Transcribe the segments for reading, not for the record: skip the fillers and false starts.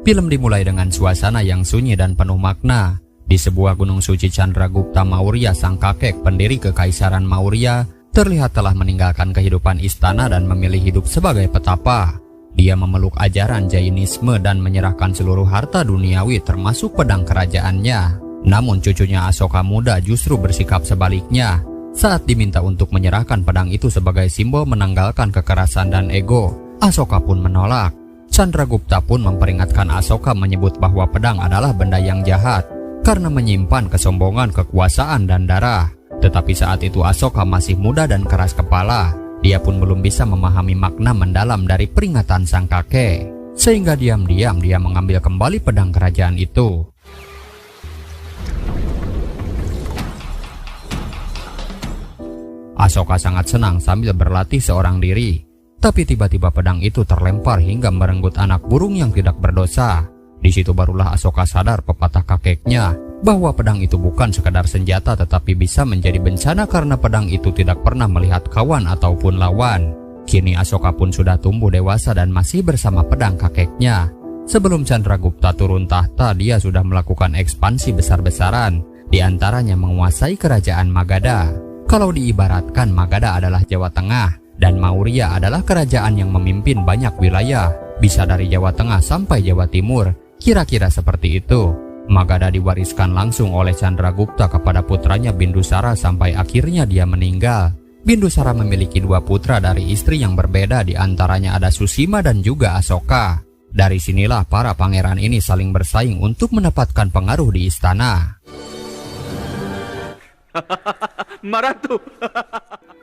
Film dimulai dengan suasana yang sunyi dan penuh makna. Di sebuah gunung suci Chandragupta Maurya, sang kakek pendiri Kekaisaran Maurya, terlihat telah meninggalkan kehidupan istana dan memilih hidup sebagai petapa. Dia memeluk ajaran Jainisme dan menyerahkan seluruh harta duniawi termasuk pedang kerajaannya. Namun cucunya Asoka muda justru bersikap sebaliknya. Saat diminta untuk menyerahkan pedang itu sebagai simbol menanggalkan kekerasan dan ego, Asoka pun menolak. Chandragupta pun memperingatkan Asoka menyebut bahwa pedang adalah benda yang jahat karena menyimpan kesombongan, kekuasaan, dan darah. Tetapi saat itu Asoka masih muda dan keras kepala. Dia pun belum bisa memahami makna mendalam dari peringatan sang kakek, sehingga diam-diam dia mengambil kembali pedang kerajaan itu. Asoka sangat senang sambil berlatih seorang diri, tapi tiba-tiba pedang itu terlempar hingga merenggut anak burung yang tidak berdosa. Di situ barulah Asoka sadar pepatah kakeknya bahwa pedang itu bukan sekadar senjata tetapi bisa menjadi bencana karena pedang itu tidak pernah melihat kawan ataupun lawan. Kini Asoka pun sudah tumbuh dewasa dan masih bersama pedang kakeknya. Sebelum Chandragupta turun tahta, dia sudah melakukan ekspansi besar-besaran, diantaranya menguasai kerajaan Magadha. Kalau diibaratkan, Magadha adalah Jawa Tengah dan Maurya adalah kerajaan yang memimpin banyak wilayah, bisa dari Jawa Tengah sampai Jawa Timur, kira-kira seperti itu. Magadha diwariskan langsung oleh Chandragupta kepada putranya Bindusara sampai akhirnya dia meninggal. Bindusara memiliki dua putra dari istri yang berbeda, diantaranya ada Susima dan juga Asoka. Dari sinilah para pangeran ini saling bersaing untuk mendapatkan pengaruh di istana.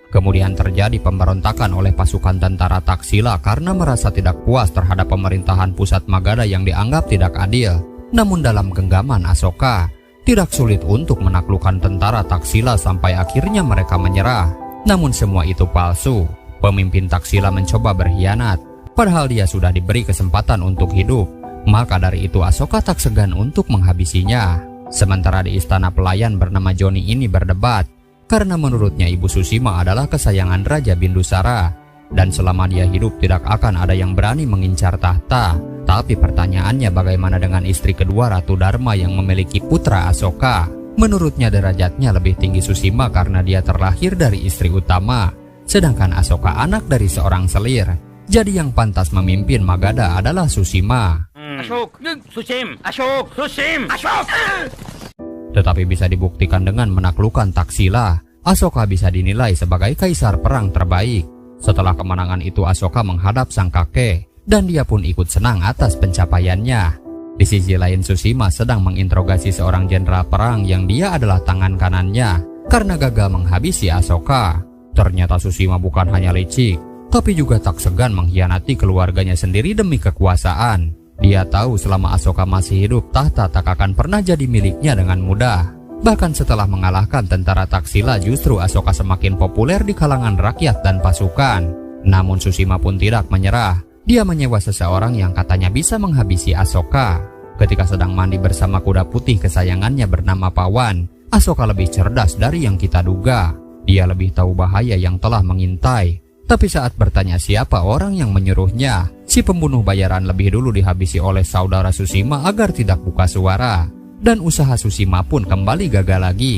Kemudian terjadi pemberontakan oleh pasukan tentara Taksila karena merasa tidak puas terhadap pemerintahan pusat Magadha yang dianggap tidak adil. Namun dalam genggaman Asoka, tidak sulit untuk menaklukkan tentara Taksila sampai akhirnya mereka menyerah. Namun semua itu palsu. Pemimpin Taksila mencoba berkhianat, padahal dia sudah diberi kesempatan untuk hidup. Maka dari itu Asoka tak segan untuk menghabisinya. Sementara di istana pelayan bernama Joni ini berdebat, karena menurutnya Ibu Susima adalah kesayangan Raja Bindusara, dan selama dia hidup tidak akan ada yang berani mengincar tahta. Tapi pertanyaannya, bagaimana dengan istri kedua Ratu Dharma yang memiliki putra Asoka? Menurutnya derajatnya lebih tinggi Susima karena dia terlahir dari istri utama, sedangkan Asoka anak dari seorang selir. Jadi yang pantas memimpin Magadha adalah Susima. Tetapi bisa dibuktikan dengan menaklukkan Taksila, Asoka bisa dinilai sebagai kaisar perang terbaik. Setelah kemenangan itu Asoka menghadap sang kakek, dan dia pun ikut senang atas pencapaiannya. Di sisi lain Susima sedang menginterogasi seorang jenderal perang yang dia adalah tangan kanannya karena gagal menghabisi Asoka. Ternyata Susima bukan hanya licik, tapi juga tak segan mengkhianati keluarganya sendiri demi kekuasaan. Dia tahu selama Asoka masih hidup, tahta tak akan pernah jadi miliknya dengan mudah. Bahkan setelah mengalahkan tentara Taksila, justru Asoka semakin populer di kalangan rakyat dan pasukan. Namun Susima pun tidak menyerah. Dia menyewa seseorang yang katanya bisa menghabisi Asoka. Ketika sedang mandi bersama kuda putih kesayangannya bernama Pawan, Asoka lebih cerdas dari yang kita duga. Dia lebih tahu bahaya yang telah mengintai. Tapi saat bertanya siapa orang yang menyuruhnya, si pembunuh bayaran lebih dulu dihabisi oleh saudara Susima agar tidak buka suara. Dan usaha Susima pun kembali gagal lagi.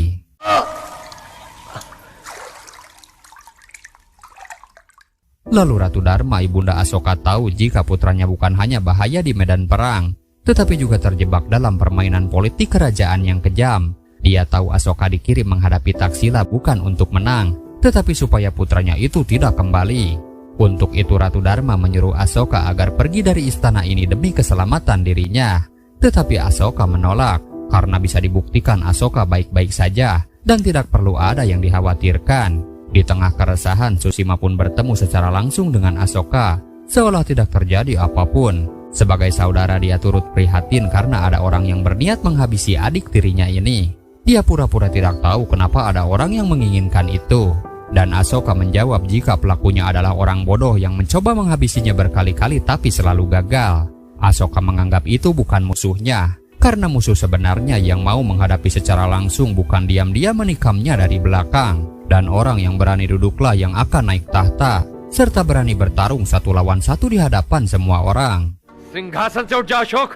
Lalu Ratu Dharma, ibunda Asoka, tahu jika putranya bukan hanya bahaya di medan perang, tetapi juga terjebak dalam permainan politik kerajaan yang kejam. Dia tahu Asoka dikirim menghadapi Taksila bukan untuk menang, tetapi supaya putranya itu tidak kembali. Untuk itu Ratu Dharma menyuruh Asoka agar pergi dari istana ini demi keselamatan dirinya. Tetapi Asoka menolak, karena bisa dibuktikan Asoka baik-baik saja dan tidak perlu ada yang dikhawatirkan. Di tengah keresahan, Susima pun bertemu secara langsung dengan Asoka, seolah tidak terjadi apapun. Sebagai saudara dia turut prihatin karena ada orang yang berniat menghabisi adik tirinya ini. Dia pura-pura tidak tahu kenapa ada orang yang menginginkan itu. Dan Asoka menjawab jika pelakunya adalah orang bodoh yang mencoba menghabisinya berkali-kali tapi selalu gagal. Asoka menganggap itu bukan musuhnya, karena musuh sebenarnya yang mau menghadapi secara langsung, bukan diam-diam menikamnya dari belakang. Dan orang yang berani duduklah yang akan naik tahta, serta berani bertarung satu lawan satu di hadapan semua orang. सिंहासन से उठ जा अशोक।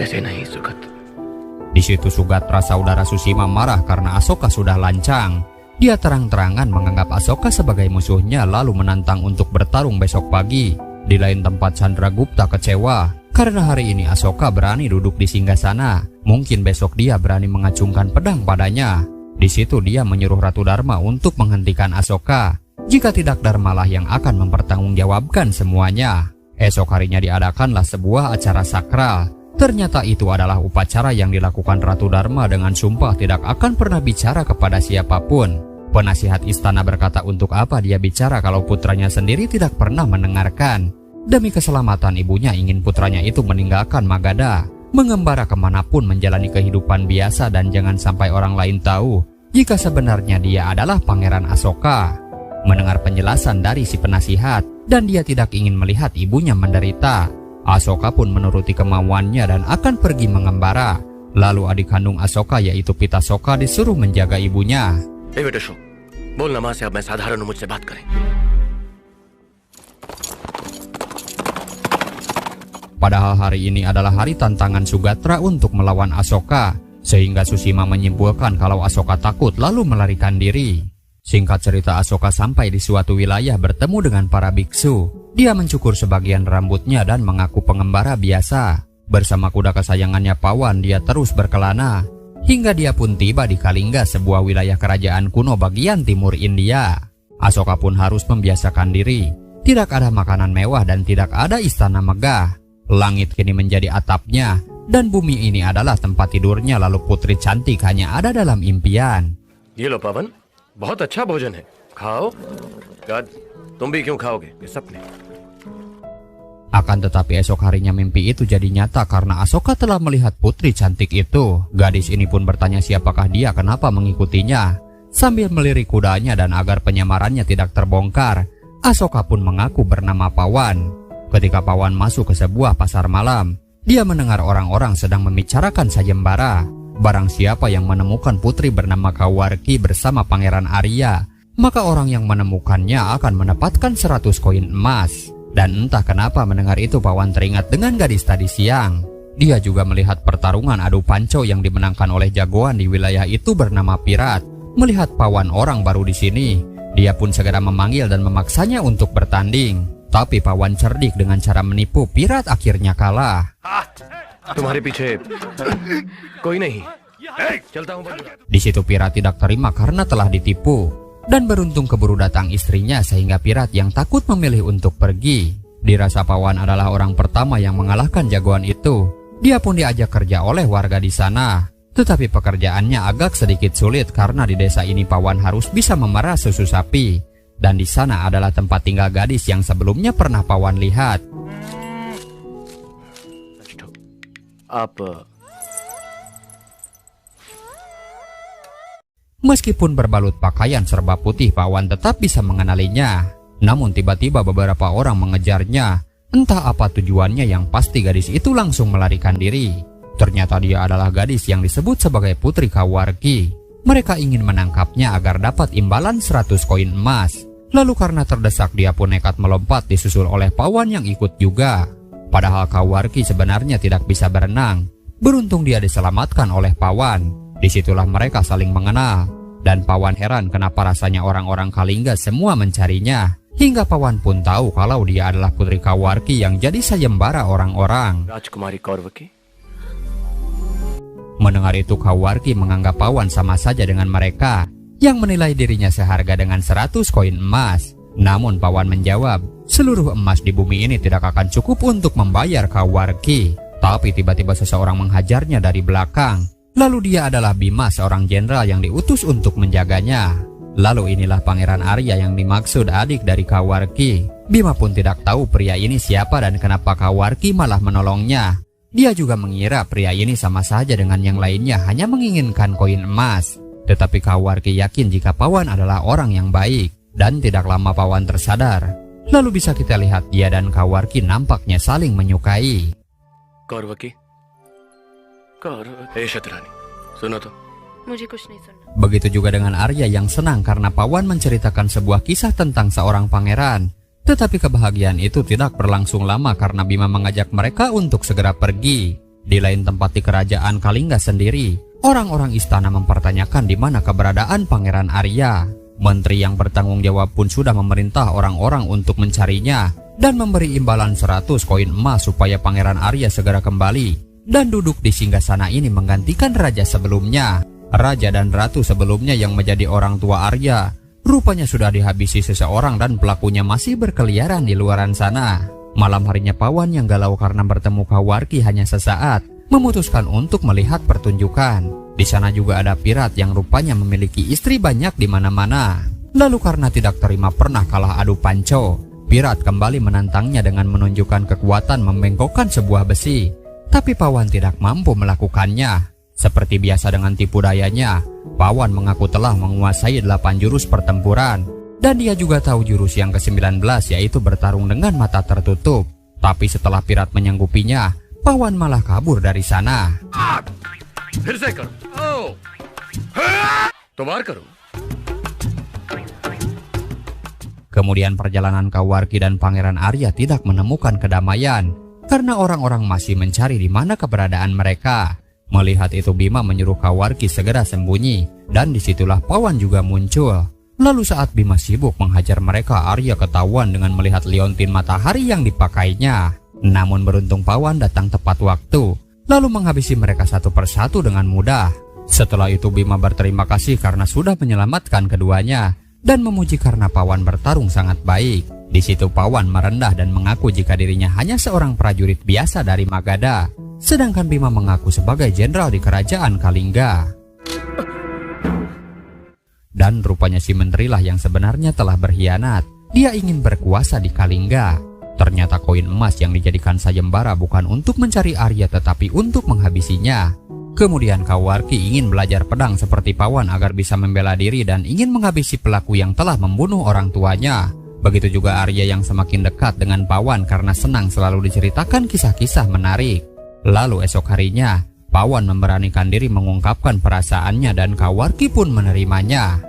ऐसे नहीं Sugat. Di situ Sugatra saudara Susima marah karena Asoka sudah lancang. Dia terang-terangan menganggap Asoka sebagai musuhnya lalu menantang untuk bertarung besok pagi. Di lain tempat Chandragupta kecewa karena hari ini Asoka berani duduk di singgasana. Mungkin besok dia berani mengacungkan pedang padanya. Di situ dia menyuruh Ratu Dharma untuk menghentikan Asoka. Jika tidak, Dharmalah yang akan mempertanggungjawabkan semuanya. Esok harinya diadakanlah sebuah acara sakral. Ternyata itu adalah upacara yang dilakukan Ratu Dharma dengan sumpah tidak akan pernah bicara kepada siapapun. Penasihat istana berkata untuk apa dia bicara kalau putranya sendiri tidak pernah mendengarkan. Demi keselamatan ibunya ingin putranya itu meninggalkan Magadha, mengembara kemanapun menjalani kehidupan biasa dan jangan sampai orang lain tahu jika sebenarnya dia adalah Pangeran Asoka. Mendengar penjelasan dari si penasihat dan dia tidak ingin melihat ibunya menderita, Asoka pun menuruti kemauannya dan akan pergi mengembara. Lalu adik kandung Asoka yaitu Pitasoka disuruh menjaga ibunya. बेटा अशोक, बोलना मां से अब मैं साधारण हूं, मुझसे बात करें। Padahal hari ini adalah hari tantangan Sugatra untuk melawan Asoka, sehingga Susima menyimpulkan kalau Asoka takut lalu melarikan diri. Singkat cerita, Asoka sampai di suatu wilayah bertemu dengan para biksu. Dia mencukur sebagian rambutnya dan mengaku pengembara biasa. Bersama kuda kesayangannya Pawan, dia terus berkelana hingga dia pun tiba di Kalingga, sebuah wilayah kerajaan kuno bagian timur India. Asoka pun harus membiasakan diri. Tidak ada makanan mewah dan tidak ada istana megah. Langit kini menjadi atapnya dan bumi ini adalah tempat tidurnya, lalu putri cantik hanya ada dalam impian. ये लो पवन, बहुत अच्छा भोजन है, खाओ। गद, तुम भी क्यों खाओगे? ये सपने। Akan tetapi esok harinya mimpi itu jadi nyata karena Asoka telah melihat putri cantik itu. Gadis ini pun bertanya siapakah dia, kenapa mengikutinya. Sambil melirik kudanya dan agar penyamarannya tidak terbongkar, Asoka pun mengaku bernama Pawan. Ketika Pawan masuk ke sebuah pasar malam, dia mendengar orang-orang sedang membicarakan sayembara. Barang siapa yang menemukan putri bernama Kawarki bersama Pangeran Arya, maka orang yang menemukannya akan mendapatkan 100 koin emas. Dan entah kenapa mendengar itu Pawan teringat dengan gadis tadi siang. Dia juga melihat pertarungan adu panco yang dimenangkan oleh jagoan di wilayah itu bernama Pirat. Melihat Pawan orang baru di sini, dia pun segera memanggil dan memaksanya untuk bertanding. Tapi Pawan cerdik dengan cara menipu Pirat, akhirnya kalah. तुम्हारे पीछे कोई नहीं, चलता हूं। Di situ Pirat tidak terima karena telah ditipu. Dan beruntung keburu datang istrinya sehingga Pirat yang takut memilih untuk pergi. Dirasa Pawan adalah orang pertama yang mengalahkan jagoan itu. Dia pun diajak kerja oleh warga di sana. Tetapi pekerjaannya agak sedikit sulit karena di desa ini Pawan harus bisa memerah susu sapi. Dan di sana adalah tempat tinggal gadis yang sebelumnya pernah Pawan lihat. Apa? Meskipun berbalut pakaian serba putih, Pawan tetap bisa mengenalinya. Namun tiba-tiba beberapa orang mengejarnya. Entah apa tujuannya, yang pasti gadis itu langsung melarikan diri. Ternyata dia adalah gadis yang disebut sebagai Putri Kawarki. Mereka ingin menangkapnya agar dapat imbalan 100 koin emas. Lalu karena terdesak dia pun nekat melompat disusul oleh Pawan yang ikut juga. Padahal Kawarki sebenarnya tidak bisa berenang. Beruntung dia diselamatkan oleh Pawan. Disitulah mereka saling mengenal, dan Pawan heran kenapa rasanya orang-orang Kalingga semua mencarinya. Hingga Pawan pun tahu kalau dia adalah Putri Kawarki yang jadi sayembara orang-orang. राजकुमारी कौरवकी। Mendengar itu Kawarki menganggap Pawan sama saja dengan mereka, yang menilai dirinya seharga dengan 100 koin emas. Namun Pawan menjawab, seluruh emas di bumi ini tidak akan cukup untuk membayar Kawarki. Tapi tiba-tiba seseorang menghajarnya dari belakang. Lalu dia adalah Bima, seorang jenderal yang diutus untuk menjaganya. Lalu inilah Pangeran Arya yang dimaksud adik dari Kawarki. Bima pun tidak tahu pria ini siapa dan kenapa Kawarki malah menolongnya. Dia juga mengira pria ini sama saja dengan yang lainnya, hanya menginginkan koin emas. Tetapi Kawarki yakin jika Pawan adalah orang yang baik. Dan tidak lama Pawan tersadar. Lalu bisa kita lihat dia dan Kawarki nampaknya saling menyukai. कौरवकी, शतरानी, सुनो तो। मुझे कुछ नहीं सुनना। Begitu juga dengan Arya yang senang karena Pawan menceritakan sebuah kisah tentang seorang pangeran. Tetapi kebahagiaan itu tidak berlangsung lama karena Bima mengajak mereka untuk segera pergi. Di lain tempat di kerajaan Kalingga sendiri, orang-orang istana mempertanyakan di mana keberadaan Pangeran Arya. Menteri yang bertanggung jawab pun sudah memerintah orang-orang untuk mencarinya dan memberi imbalan 100 koin emas supaya Pangeran Arya segera kembali dan duduk di singgasana ini menggantikan raja sebelumnya. Raja dan ratu sebelumnya yang menjadi orang tua Arya rupanya sudah dihabisi seseorang dan pelakunya masih berkeliaran di luaran sana. Malam harinya Pawan yang galau karena bertemu Kawarki hanya sesaat memutuskan untuk melihat pertunjukan. Di sana juga ada pirat yang rupanya memiliki istri banyak di mana-mana. Lalu karena tidak terima pernah kalah adu panco, pirat kembali menantangnya dengan menunjukkan kekuatan membengkokkan sebuah besi. Tapi Pawan tidak mampu melakukannya. Seperti biasa dengan tipu dayanya, Pawan mengaku telah menguasai 8 jurus pertempuran. Dan dia juga tahu jurus yang ke-19 yaitu bertarung dengan mata tertutup. Tapi setelah pirat menyanggupinya, Pawan malah kabur dari sana. फिर से करो। तो बार करो। Kemudian perjalanan Kawarki dan Pangeran Arya tidak menemukan kedamaian karena orang-orang masih mencari di mana keberadaan mereka. Melihat itu Bima menyuruh Kawarki segera sembunyi dan disitulah Pawan juga muncul. Lalu saat Bima sibuk menghajar mereka, Arya ketahuan dengan melihat liontin matahari yang dipakainya. Namun beruntung Pawan datang tepat waktu, lalu menghabisi mereka satu persatu dengan mudah. Setelah itu Bima berterima kasih karena sudah menyelamatkan keduanya dan memuji karena Pawan bertarung sangat baik. Di situ Pawan merendah dan mengaku jika dirinya hanya seorang prajurit biasa dari Magadha, sedangkan Bima mengaku sebagai jenderal di kerajaan Kalingga. Dan rupanya si menterilah yang sebenarnya telah berkhianat. Dia ingin berkuasa di Kalingga. Ternyata koin emas yang dijadikan sayembara bukan untuk mencari Arya tetapi untuk menghabisinya. Kemudian Kawarki ingin belajar pedang seperti Pawan agar bisa membela diri dan ingin menghabisi pelaku yang telah membunuh orang tuanya. Begitu juga Arya yang semakin dekat dengan Pawan karena senang selalu diceritakan kisah-kisah menarik. Lalu esok harinya, Pawan memberanikan diri mengungkapkan perasaannya dan Kawarki pun menerimanya.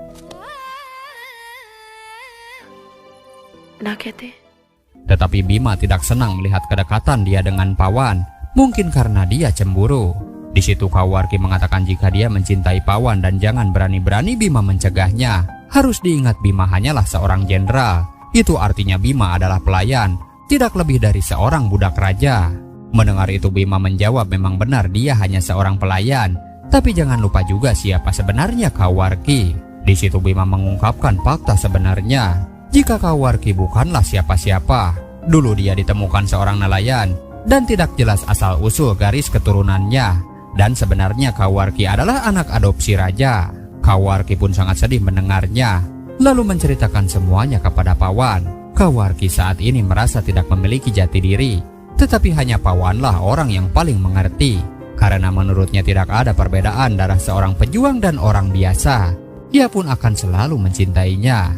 Tetapi Bima tidak senang melihat kedekatan dia dengan Pawan, mungkin karena dia cemburu. Di situ Kawarki mengatakan jika dia mencintai Pawan dan jangan berani-berani Bima mencegahnya. Harus diingat Bima hanyalah seorang jenderal. Itu artinya Bima adalah pelayan, tidak lebih dari seorang budak raja. Mendengar itu Bima menjawab memang benar dia hanya seorang pelayan, tapi jangan lupa juga siapa sebenarnya Kawarki. Di situ Bima mengungkapkan fakta sebenarnya. Jika Kawarki bukanlah siapa-siapa, dulu dia ditemukan seorang nelayan dan tidak jelas asal-usul garis keturunannya. Dan sebenarnya Kawarki adalah anak adopsi raja. Kawarki pun sangat sedih mendengarnya, lalu menceritakan semuanya kepada Pawan. Kawarki saat ini merasa tidak memiliki jati diri, tetapi hanya Pawanlah orang yang paling mengerti. Karena menurutnya tidak ada perbedaan darah seorang pejuang dan orang biasa. Dia pun akan selalu mencintainya.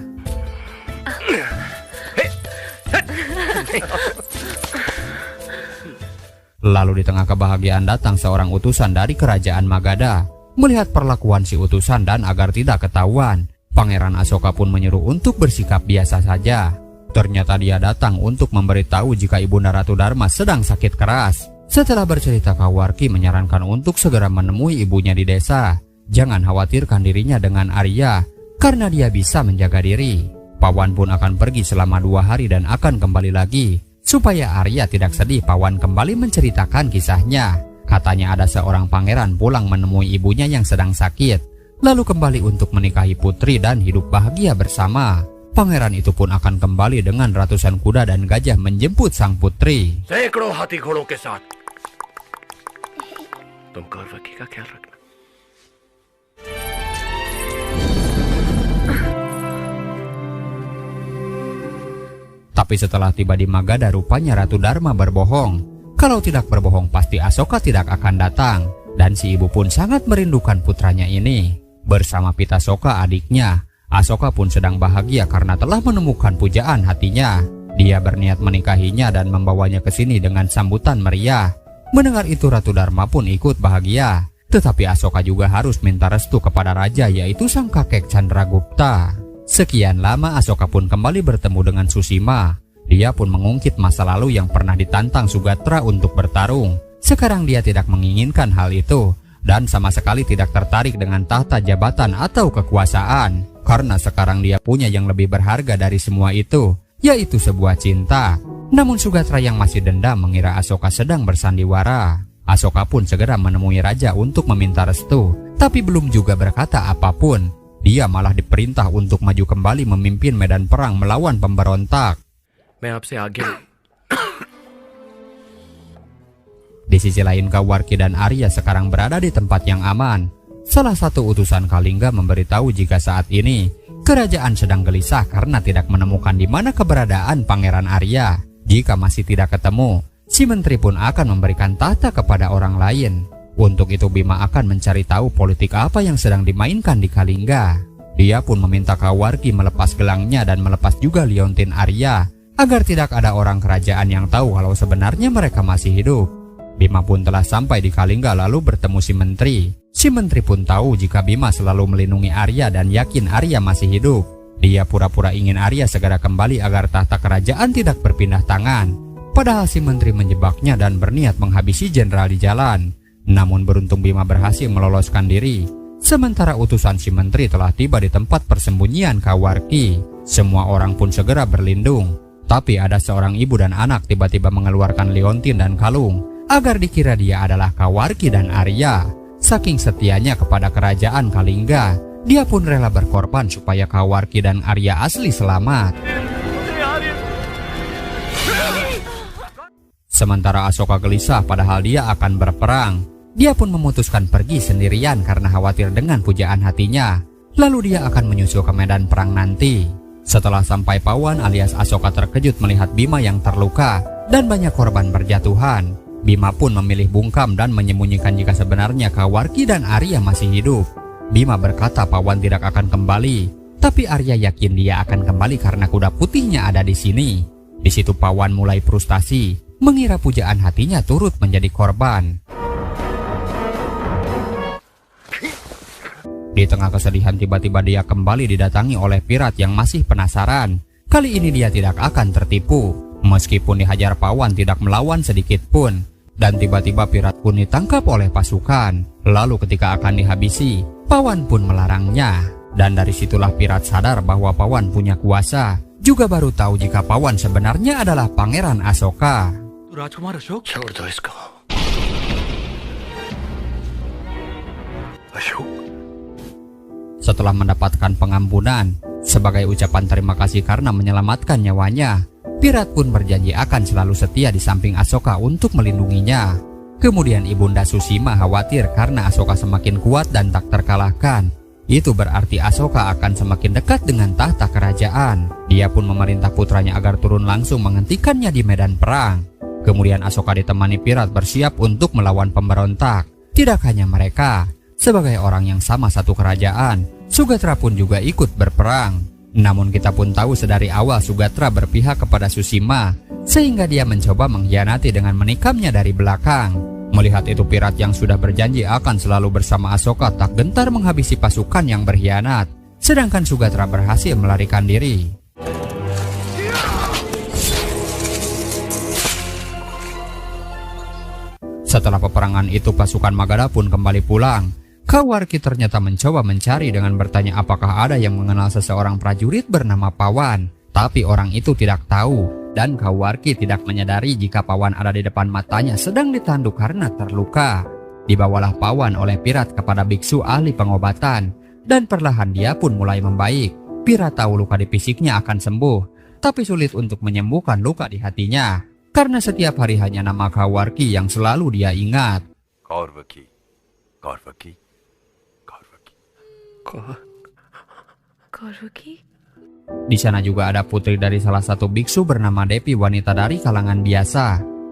Lalu di tengah kebahagiaan datang seorang utusan dari kerajaan Magadha. Melihat perlakuan si utusan dan agar tidak ketahuan, Pangeran Asoka pun menyuruh untuk bersikap biasa saja. Ternyata dia datang untuk memberitahu jika Ibunda Ratu Dharma sedang sakit keras. Setelah bercerita, Kawarki menyarankan untuk segera menemui ibunya di desa. Jangan khawatirkan dirinya dengan Arya, karena dia bisa menjaga diri. Pawan pun akan pergi selama 2 hari dan akan kembali lagi. Supaya Arya tidak sedih, Pawan kembali menceritakan kisahnya. Katanya ada seorang pangeran pulang menemui ibunya yang sedang sakit, lalu kembali untuk menikahi putri dan hidup bahagia bersama. Pangeran itu pun akan kembali dengan ratusan kuda dan gajah menjemput sang putri. सैकड़ों हाथी घोड़ों के साथ तुम कौरवकी का ख्याल रखना। Tapi setelah tiba di Magadha, rupanya Ratu Dharma berbohong. Kalau tidak berbohong pasti Asoka tidak akan datang. Dan si ibu pun sangat merindukan putranya ini. Bersama Pitasoka adiknya, Asoka pun sedang bahagia karena telah menemukan pujaan hatinya. Dia berniat menikahinya dan membawanya ke sini dengan sambutan meriah. Mendengar itu Ratu Dharma pun ikut bahagia. Tetapi Asoka juga harus minta restu kepada raja, yaitu sang kakek Chandragupta. Sekian lama Asoka pun kembali bertemu dengan Susima. Dia pun mengungkit masa lalu yang pernah ditantang Sugatra untuk bertarung. Sekarang dia tidak menginginkan hal itu dan sama sekali tidak tertarik dengan tahta jabatan atau kekuasaan. Karena sekarang dia punya yang lebih berharga dari semua itu, yaitu sebuah cinta. Namun Sugatra yang masih dendam mengira Asoka sedang bersandiwara. Asoka pun segera menemui raja untuk meminta restu, tapi belum juga berkata apapun. Dia malah diperintah untuk maju kembali memimpin medan perang melawan pemberontak. मैं आपसे आगे Di sisi lain Kawarki dan Arya sekarang berada di tempat yang aman. Salah satu utusan Kalingga memberitahu jika saat ini kerajaan sedang gelisah karena tidak menemukan di mana keberadaan Pangeran Arya. Jika masih tidak ketemu, si menteri pun akan memberikan tahta kepada orang lain. Untuk itu Bima akan mencari tahu politik apa yang sedang dimainkan di Kalingga. Dia pun meminta Kawarki melepas gelangnya dan melepas juga liontin Arya agar tidak ada orang kerajaan yang tahu kalau sebenarnya mereka masih hidup. Bima pun telah sampai di Kalingga lalu bertemu si menteri. Si menteri pun tahu jika Bima selalu melindungi Arya dan yakin Arya masih hidup. Dia pura-pura ingin Arya segera kembali agar tahta kerajaan tidak berpindah tangan. Padahal si menteri menjebaknya dan berniat menghabisi jenderal di jalan. Namun beruntung Bima berhasil meloloskan diri. Sementara utusan si menteri telah tiba di tempat persembunyian Kawarki. Semua orang pun segera berlindung. Tapi ada seorang ibu dan anak tiba-tiba mengeluarkan liontin dan kalung agar dikira dia adalah Kawarki dan Arya. Saking setianya kepada kerajaan Kalingga, dia pun rela berkorban supaya Kawarki dan Arya asli selamat. Sementara Asoka gelisah padahal dia akan berperang. Dia pun memutuskan pergi sendirian karena khawatir dengan pujaan hatinya. Lalu dia akan menyusul ke medan perang nanti. Setelah sampai Pawan alias Asoka terkejut melihat Bima yang terluka dan banyak korban berjatuhan. Bima pun memilih bungkam dan menyembunyikan jika sebenarnya Kawarki dan Arya masih hidup. Bima berkata Pawan tidak akan kembali, tapi Arya yakin dia akan kembali karena kuda putihnya ada di sini. Di situ Pawan mulai frustasi, mengira pujaan hatinya turut menjadi korban. Di tengah kesedihan tiba-tiba dia kembali didatangi oleh pirat yang masih penasaran. Kali ini dia tidak akan tertipu. Meskipun dihajar Pawan tidak melawan sedikit pun. Dan tiba-tiba pirat pun ditangkap oleh pasukan. Lalu ketika akan dihabisi, Pawan pun melarangnya. Dan dari situlah pirat sadar bahwa Pawan punya kuasa. Juga baru tahu jika Pawan sebenarnya adalah Pangeran Asoka. राजकुमार अशोक छोड़ दो इसको Ashok Setelah mendapatkan pengampunan, sebagai ucapan terima kasih karena menyelamatkan nyawanya, pirat pun berjanji akan selalu setia di samping Asoka untuk melindunginya. Kemudian Ibunda Susima khawatir karena Asoka semakin kuat dan tak terkalahkan. Itu berarti Asoka akan semakin dekat dengan tahta kerajaan. Dia pun memerintah putranya agar turun langsung menghentikannya di medan perang. Kemudian Asoka ditemani pirat bersiap untuk melawan pemberontak. Tidak hanya mereka, sebagai orang yang sama satu kerajaan, Sugatra pun juga ikut berperang. Namun kita pun tahu sedari awal Sugatra berpihak kepada Susima, sehingga dia mencoba mengkhianati dengan menikamnya dari belakang. Melihat itu pirat yang sudah berjanji akan selalu bersama Asoka tak gentar menghabisi pasukan yang berkhianat. Sedangkan Sugatra berhasil melarikan diri. Setelah peperangan itu pasukan Magadha pun kembali pulang. Kawarki ternyata mencoba mencari dengan bertanya apakah ada yang mengenal seseorang prajurit bernama Pawan. Tapi orang itu tidak tahu dan Kawarki tidak menyadari jika Pawan ada di depan matanya sedang ditanduk karena terluka. Dibawalah Pawan oleh pirat kepada biksu ahli pengobatan dan perlahan dia pun mulai membaik. Pirat tahu luka di fisiknya akan sembuh, tapi sulit untuk menyembuhkan luka di hatinya karena setiap hari hanya nama Kawarki yang selalu dia ingat. Kawarki, Kawarki, Kawarki. Kawarki? Di sana juga ada putri dari salah satu biksu bernama Devi, wanita dari kalangan biasa.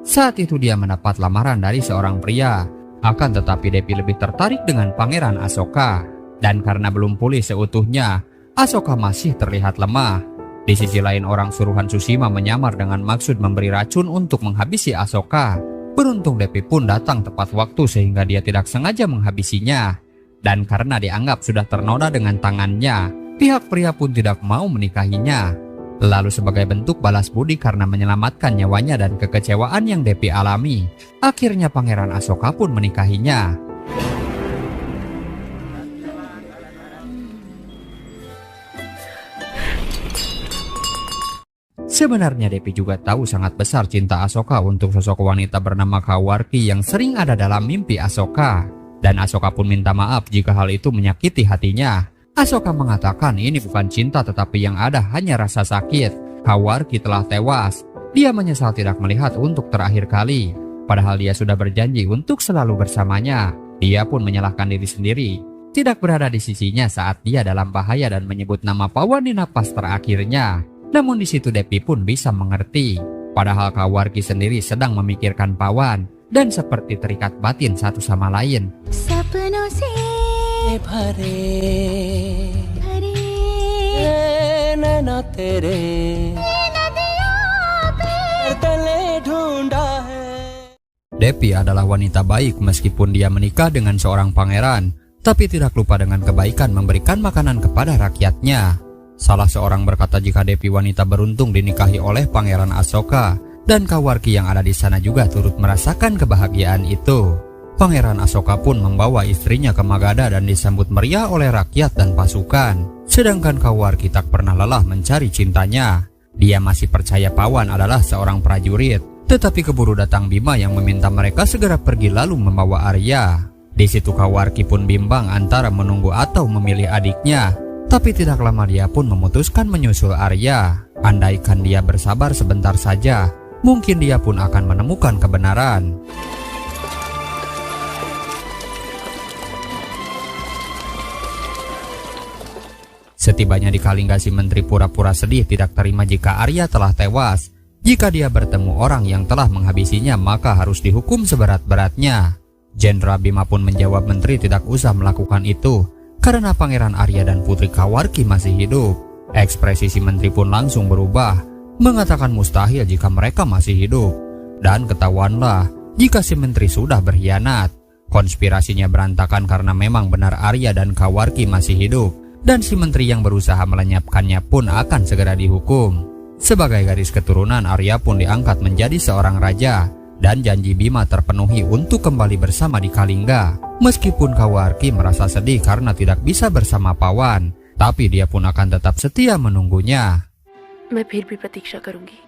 Saat itu dia mendapat lamaran dari seorang pria. Akan tetapi Devi lebih tertarik dengan Pangeran Asoka. Dan karena belum pulih seutuhnya, Asoka masih terlihat lemah. Di sisi lain orang suruhan Susima menyamar dengan maksud memberi racun untuk menghabisi Asoka. Beruntung Devi pun datang tepat waktu sehingga dia tidak sengaja menghabisinya. Dan karena dianggap sudah ternoda dengan tangannya, pihak pria pun tidak mau menikahinya. Lalu sebagai bentuk balas budi karena menyelamatkan nyawanya dan kekecewaan yang Depi alami, akhirnya Pangeran Asoka pun menikahinya. Sebenarnya Depi juga tahu sangat besar cinta Asoka untuk sosok wanita bernama Kawarki yang sering ada dalam mimpi Asoka. Dan Asoka pun minta maaf jika hal itu menyakiti hatinya. Asoka mengatakan ini bukan cinta tetapi yang ada hanya rasa sakit. Kawarki telah tewas. Dia menyesal tidak melihat untuk terakhir kali. Padahal dia sudah berjanji untuk selalu bersamanya. Dia pun menyalahkan diri sendiri. Tidak berada di sisinya saat dia dalam bahaya dan menyebut nama Pawan di napas terakhirnya. Namun di situ Depi pun bisa mengerti. Padahal Kawarki sendiri sedang memikirkan Pawan dan seperti terikat batin satu sama lain. सपनों से भरे नैना तेरे तले ढूंढा है. Depi adalah wanita baik meskipun dia menikah dengan seorang pangeran, tapi tidak lupa dengan kebaikan memberikan makanan kepada rakyatnya. Salah seorang berkata jika Depi wanita beruntung dinikahi oleh Pangeran Asoka, dan Kawarki yang ada di sana juga turut merasakan kebahagiaan itu. Pangeran Asoka pun membawa istrinya ke Magadha dan disambut meriah oleh rakyat dan pasukan. Sedangkan Kawarki tak pernah lelah mencari cintanya. Dia masih percaya Pawan adalah seorang prajurit, tetapi keburu datang Bima yang meminta mereka segera pergi lalu membawa Arya. Di situ Kawarki pun bimbang antara menunggu atau memilih adiknya. Tapi tidak lama dia pun memutuskan menyusul Arya. Andaikan dia bersabar sebentar saja, mungkin dia pun akan menemukan kebenaran. Setibanya di Kalingga, si menteri pura-pura sedih tidak terima jika Arya telah tewas. Jika dia bertemu orang yang telah menghabisinya, maka harus dihukum seberat-beratnya. Jenderal Bima pun menjawab menteri tidak usah melakukan itu, karena Pangeran Arya dan Putri Kawarki masih hidup. Ekspresi si menteri pun langsung berubah, mengatakan mustahil jika mereka masih hidup. Dan ketahuanlah jika si menteri sudah berkhianat. Konspirasinya berantakan karena memang benar Arya dan Kawarki masih hidup, dan si menteri yang berusaha melenyapkannya pun akan segera dihukum. Sebagai garis keturunan, Arya pun diangkat menjadi seorang raja, dan janji Bima terpenuhi untuk kembali bersama di Kalingga. Meskipun Kawarki merasa sedih karena tidak bisa bersama Pawan, tapi dia pun akan tetap setia menunggunya. मैं फिर भी प्रतीक्षा करूंगी.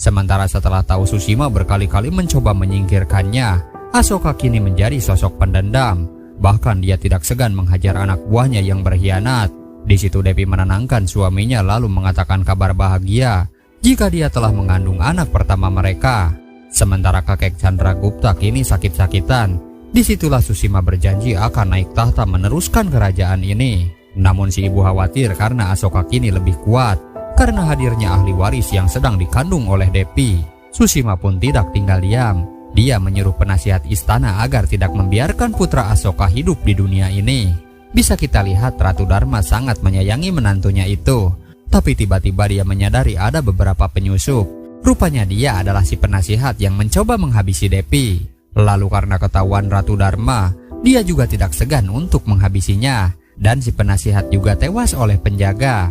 Sementara setelah tahu Susima berkali-kali mencoba menyingkirkannya, Asoka kini menjadi sosok pendendam. Bahkan dia tidak segan menghajar anak buahnya yang berkhianat. Di situ Depi menenangkan suaminya lalu mengatakan kabar bahagia jika dia telah mengandung anak pertama mereka. Sementara kakek Chandragupta kini sakit-sakitan. Disitulah Susima berjanji akan naik tahta meneruskan kerajaan ini. Namun si ibu khawatir karena Asoka kini lebih kuat karena hadirnya ahli waris yang sedang dikandung oleh Depi. Susima pun tidak tinggal diam. Dia menyuruh penasihat istana agar tidak membiarkan putra Asoka hidup di dunia ini. Bisa kita lihat Ratu Dharma sangat menyayangi menantunya itu. Tapi tiba-tiba dia menyadari ada beberapa penyusup. Rupanya dia adalah si penasihat yang mencoba menghabisi Depi. Lalu karena ketahuan Ratu Dharma, dia juga tidak segan untuk menghabisinya. Dan si penasihat juga tewas oleh penjaga.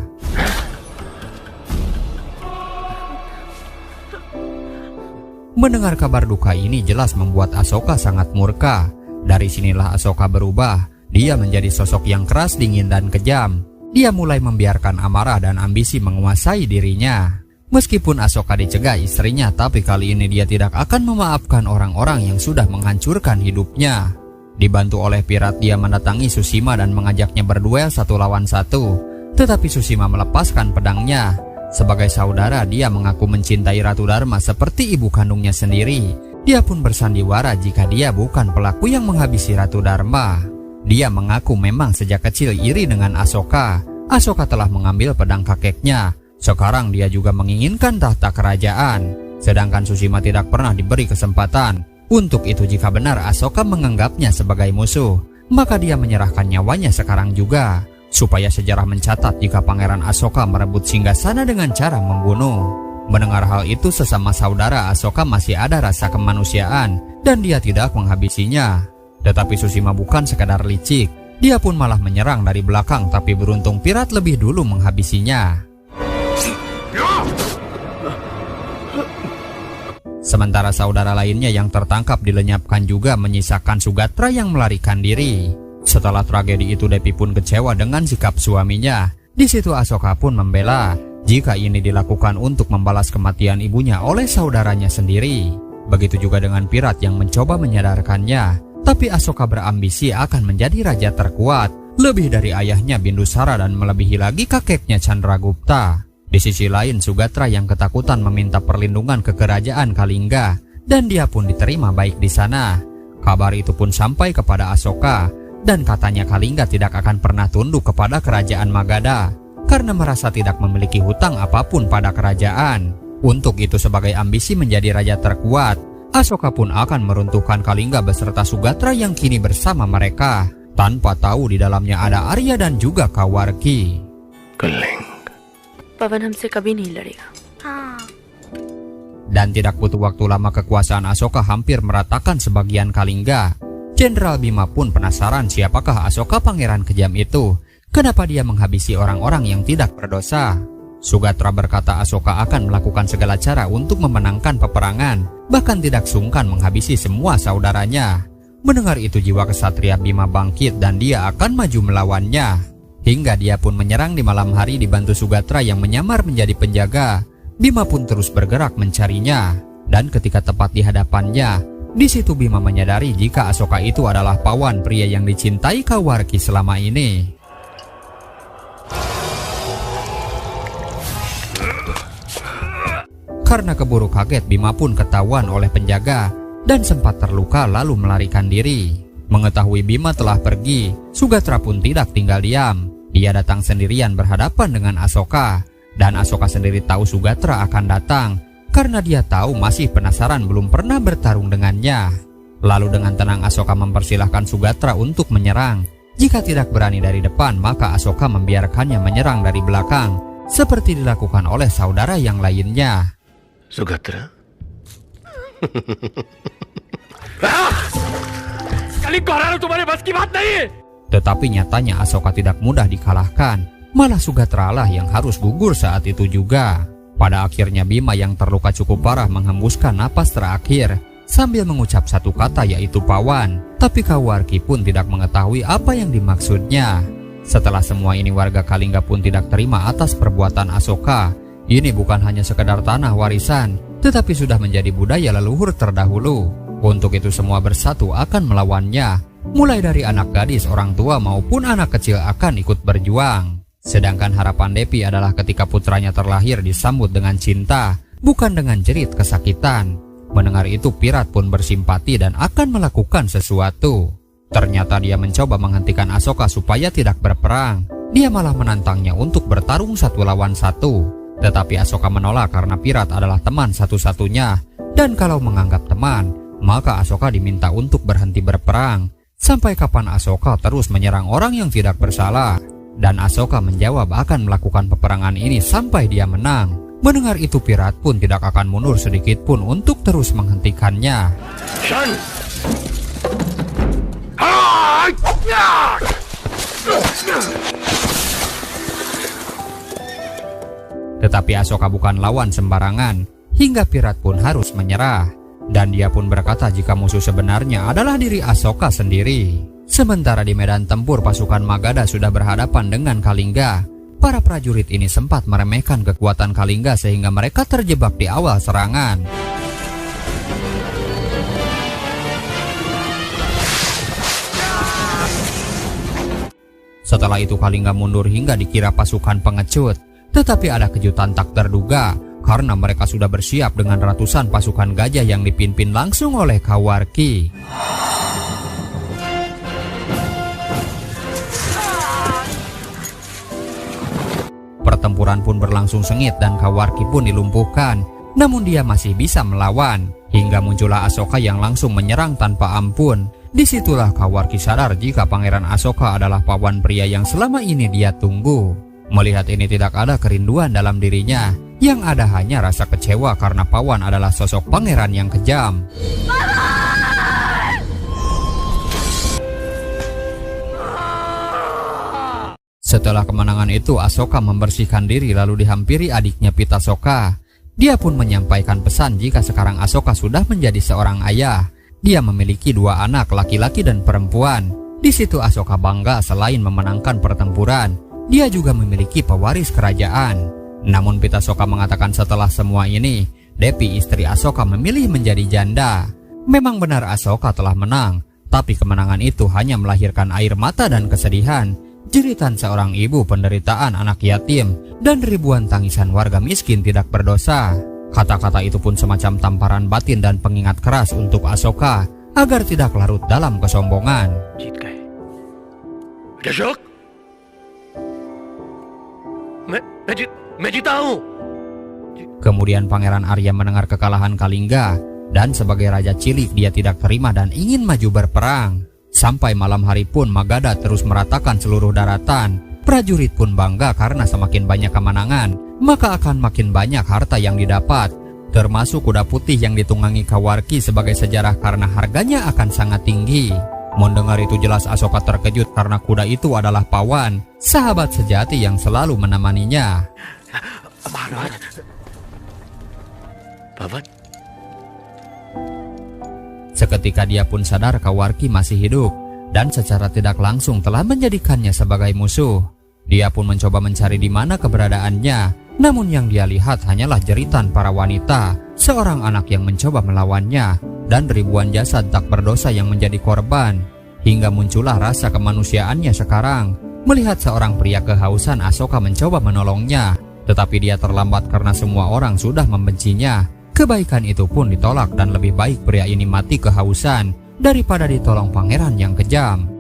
Mendengar kabar duka ini jelas membuat Asoka sangat murka. Dari sinilah Asoka berubah. Dia menjadi sosok yang keras, dingin, dan kejam. Dia mulai membiarkan amarah dan ambisi menguasai dirinya. Meskipun Asoka dicegah istrinya, tapi kali ini dia tidak akan memaafkan orang-orang yang sudah menghancurkan hidupnya. Dibantu oleh Pirat, dia mendatangi Susima dan mengajaknya berduel 1 lawan 1. Tetapi Susima melepaskan pedangnya. Sebagai saudara, dia mengaku mencintai Ratu Dharma seperti ibu kandungnya sendiri. Dia pun bersandiwara jika dia bukan pelaku yang menghabisi Ratu Dharma. Dia mengaku memang sejak kecil iri dengan Asoka. Asoka telah mengambil pedang kakeknya. Sekarang dia juga menginginkan tahta kerajaan. Sedangkan Susima tidak pernah diberi kesempatan. Untuk itu jika benar Asoka menganggapnya sebagai musuh, maka dia menyerahkan nyawanya sekarang juga. Supaya sejarah mencatat jika Pangeran Asoka merebut singgasana dengan cara membunuh. Mendengar hal itu, sesama saudara Asoka masih ada rasa kemanusiaan dan dia tidak menghabisinya. Tetapi Susima bukan sekadar licik. Dia pun malah menyerang dari belakang, tapi beruntung Pirat lebih dulu menghabisinya. Sementara saudara lainnya yang tertangkap dilenyapkan juga menyisakan Sugatra yang melarikan diri. Setelah tragedi itu Devi pun kecewa dengan sikap suaminya. Di situ Asoka pun membela jika ini dilakukan untuk membalas kematian ibunya oleh saudaranya sendiri. Begitu juga dengan Pirat yang mencoba menyadarkannya. Tapi Asoka berambisi akan menjadi raja terkuat, lebih dari ayahnya Bindusara dan melebihi lagi kakeknya Chandragupta. Di sisi lain Sugatra yang ketakutan meminta perlindungan ke kerajaan Kalingga dan dia pun diterima baik di sana. Kabar itu pun sampai kepada Asoka dan katanya Kalingga tidak akan pernah tunduk kepada kerajaan Magadha karena merasa tidak memiliki hutang apapun pada kerajaan. Untuk itu sebagai ambisi menjadi raja terkuat, Asoka pun akan meruntuhkan Kalingga beserta Sugatra yang kini bersama mereka tanpa tahu di dalamnya ada Arya dan juga Kawarki. Kalinga पवन हमसे कभी नहीं लड़ेगा। Dan tidak butuh waktu lama kekuasaan Asoka hampir meratakan sebagian Kalingga. Jenderal Bima pun penasaran siapakah Asoka pangeran kejam itu. Kenapa dia menghabisi orang-orang yang tidak berdosa? Sugatra berkata Asoka akan melakukan segala cara untuk memenangkan peperangan, bahkan tidak sungkan menghabisi semua saudaranya. Mendengar itu jiwa kesatria Bima bangkit dan dia akan maju melawannya. Hingga dia pun menyerang di malam hari dibantu Sugatra yang menyamar menjadi penjaga. Bima pun terus bergerak mencarinya. Dan ketika tepat di hadapannya, di situ Bima menyadari jika Asoka itu adalah Pawan, pria yang dicintai Kawarki selama ini. Karena keburu kaget, Bima pun ketahuan oleh penjaga dan sempat terluka lalu melarikan diri. Mengetahui Bima telah pergi, Sugatra pun tidak tinggal diam. Dia datang sendirian berhadapan dengan Asoka. Dan Asoka sendiri tahu Sugatra akan datang karena dia tahu masih penasaran belum pernah bertarung dengannya. Lalu dengan tenang Asoka mempersilahkan Sugatra untuk menyerang. Jika tidak berani dari depan, maka Asoka membiarkannya menyerang dari belakang seperti dilakukan oleh saudara yang lainnya. सुगत्रा कलिंग को हराना तुम्हारे बस की बात नहीं है। Tetapi nyatanya Asoka tidak mudah dikalahkan. Malah Sugatra lah yang harus gugur saat itu juga. Pada akhirnya Bima yang terluka cukup parah menghembuskan napas terakhir sambil mengucap satu kata yaitu Pawan. Tapi Kawarki pun tidak mengetahui apa yang dimaksudnya. Setelah semua ini warga Kalingga pun tidak terima atas perbuatan Asoka. Ini bukan hanya sekedar tanah warisan, tetapi sudah menjadi budaya leluhur terdahulu. Untuk itu semua bersatu akan melawannya. Mulai dari anak gadis, orang tua maupun anak kecil akan ikut berjuang. Sedangkan harapan Devi adalah ketika putranya terlahir disambut dengan cinta, bukan dengan jerit kesakitan. Mendengar itu Pirat pun bersimpati dan akan melakukan sesuatu. Ternyata dia mencoba menghentikan Asoka supaya tidak berperang. Dia malah menantangnya untuk bertarung satu lawan satu. Tetapi Asoka menolak karena Pirat adalah teman satu-satunya. Dan kalau menganggap teman, maka Asoka diminta untuk berhenti berperang. Sampai kapan Asoka terus menyerang orang yang tidak bersalah? Dan Asoka menjawab akan melakukan peperangan ini sampai dia menang. Mendengar itu Pirat pun tidak akan mundur sedikit pun untuk terus menghentikannya. शन Tetapi Asoka bukan lawan sembarangan, hingga Pirat pun harus menyerah. Dan dia pun berkata jika musuh sebenarnya adalah diri Asoka sendiri. Sementara di medan tempur pasukan Magadha sudah berhadapan dengan Kalingga. Para prajurit ini sempat meremehkan kekuatan Kalingga sehingga mereka terjebak di awal serangan. Setelah itu Kalingga mundur hingga dikira pasukan pengecut. Tetapi ada kejutan tak terduga karena mereka sudah bersiap dengan ratusan pasukan gajah yang dipimpin langsung oleh Kawarki. Pertempuran pun berlangsung sengit dan Kawarki pun dilumpuhkan. Namun dia masih bisa melawan. Hingga muncullah Asoka yang langsung menyerang tanpa ampun. Disitulah Kawarki sadar jika Pangeran Asoka adalah pawan pria yang selama ini dia tunggu. Melihat ini tidak ada kerinduan dalam dirinya. Yang ada hanya rasa kecewa karena Pawan adalah sosok pangeran yang kejam. Setelah kemenangan itu Asoka membersihkan diri lalu dihampiri adiknya Pitasoka. Dia pun menyampaikan pesan jika sekarang Asoka sudah menjadi seorang ayah. Dia memiliki 2 anak laki-laki dan perempuan. Di situ Asoka bangga selain memenangkan pertempuran, dia juga memiliki pewaris kerajaan. Namun Pitasoka mengatakan setelah semua ini, Depi istri Asoka memilih menjadi janda. Memang benar Asoka telah menang, tapi kemenangan itu hanya melahirkan air mata dan kesedihan, jeritan seorang ibu penderitaan anak yatim, dan ribuan tangisan warga miskin tidak berdosa. Kata-kata itu pun semacam tamparan batin dan pengingat keras untuk Asoka agar tidak larut dalam kesombongan. जीत गए बेटा अशोक मैं जीता हूँ Kemudian Pangeran Arya mendengar kekalahan Kalingga, dan sebagai raja cilik dia tidak terima dan ingin maju berperang. Sampai malam hari pun Magadha terus meratakan seluruh daratan. Prajurit pun bangga karena semakin banyak kemenangan, maka akan makin banyak harta yang didapat, termasuk kuda putih yang ditunggangi Kawarki sebagai sejarah karena harganya akan sangat tinggi. Mendengar itu jelas Asoka terkejut karena kuda itu adalah Pawan, sahabat sejati yang selalu menemaninya. Pawan. Seketika dia pun sadar Kawarki masih hidup dan secara tidak langsung telah menjadikannya sebagai musuh. Dia pun mencoba mencari di mana keberadaannya, namun yang dia lihat hanyalah jeritan para wanita, seorang anak yang mencoba melawannya, dan ribuan jasad tak berdosa yang menjadi korban. Hingga muncullah rasa kemanusiaannya sekarang. Melihat seorang pria kehausan, Asoka mencoba menolongnya, tetapi dia terlambat karena semua orang sudah membencinya. Kebaikan itu pun ditolak dan lebih baik pria ini mati kehausan daripada ditolong pangeran yang kejam.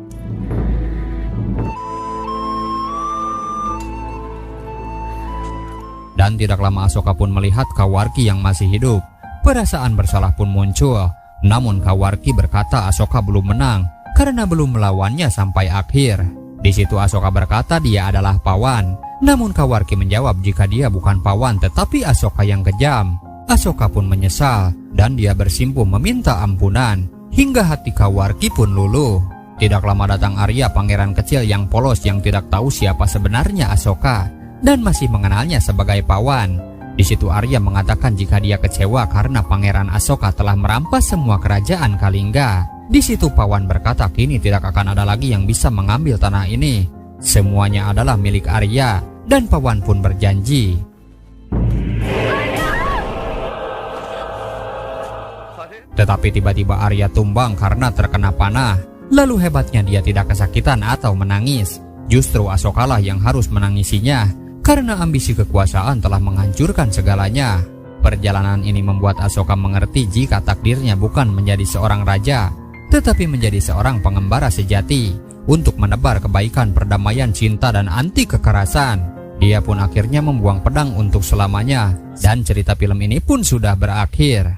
Dan tidak lama Asoka pun melihat Kawarki yang masih hidup. Perasaan bersalah pun muncul. Namun Kawarki berkata Asoka belum menang karena belum melawannya sampai akhir. Di situ Asoka berkata dia adalah Pawan. Namun Kawarki menjawab jika dia bukan Pawan tetapi Asoka yang kejam. Asoka pun menyesal dan dia bersimpuh meminta ampunan. Hingga hati Kawarki pun luluh. Tidak lama datang Arya, pangeran kecil yang polos yang tidak tahu siapa sebenarnya Asoka dan masih mengenalnya sebagai Pawan. Di situ Arya mengatakan jika dia kecewa karena pangeran Asoka telah merampas semua kerajaan Kalingga. Di situ Pawan berkata kini tidak akan ada lagi yang bisa mengambil tanah ini. Semuanya adalah milik Arya dan Pawan pun berjanji. Tetapi tiba-tiba Arya tumbang karena terkena panah. Lalu hebatnya dia tidak kesakitan atau menangis. Justru Asokalah yang harus menangisinya karena ambisi kekuasaan telah menghancurkan segalanya. Perjalanan ini membuat Asoka mengerti jika takdirnya bukan menjadi seorang raja, tetapi menjadi seorang pengembara sejati untuk menebar kebaikan, perdamaian, cinta, dan anti kekerasan. Dia pun akhirnya membuang pedang untuk selamanya, dan cerita film ini pun sudah berakhir.